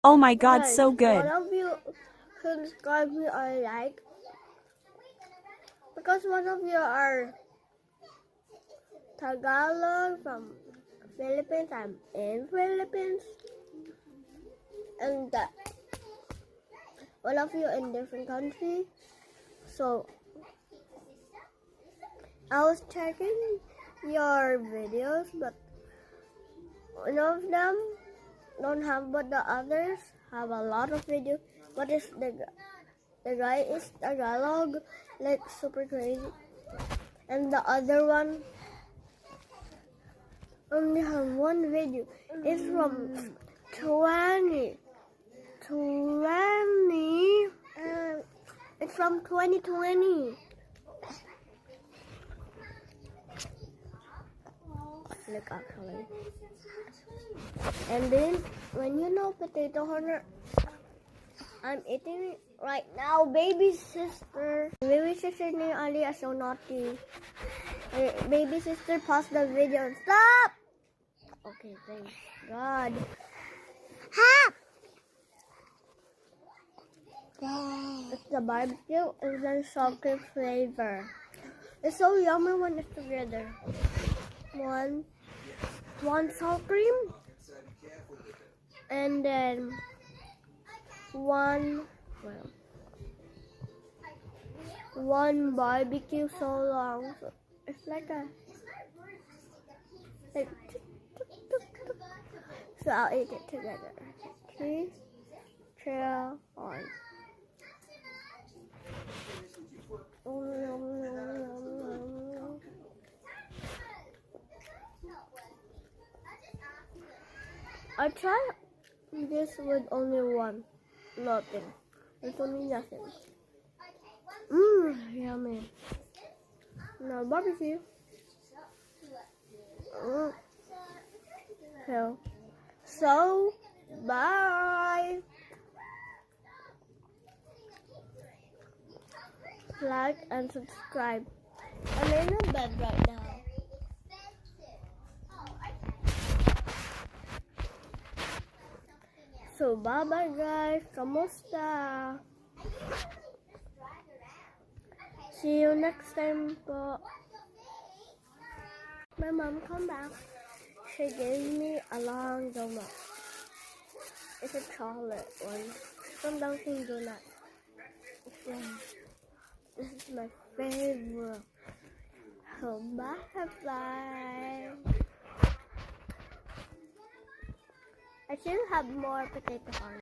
Oh my god, Guys, so good. one of you subscribe me or like, because one of you are Tagalog from Philippines. I'm in Philippines, and one of you in different country. So I was checking your videos, but one of them don't have, but the others have a lot of videos. But is the guy is Tagalog, like super crazy, and the other one only have one video. It's from 2020. It's from 2020. Look, actually. And then, when you know potato corner, I'm eating it right now. Baby sister named Ali is so naughty. Baby sister, pause the video and stop. Okay, thank God. Ha! It's the barbecue and then salty flavor. It's so yummy when it's together. One sour cream, and then one barbecue so long. So it's like so I'll eat it together. 3, 2, 1. I tried this with only one. Nothing. It's only nothing. Yummy. Now barbecue. So, bye. Like and subscribe. I'm in the bed right now. So, bye-bye guys. Kamusta? See you next time po. My mom come back. She gave me a long donut. It's a chocolate one from Dunkin' Donut. This is my favorite. So, bye-bye. I still have more potato corn.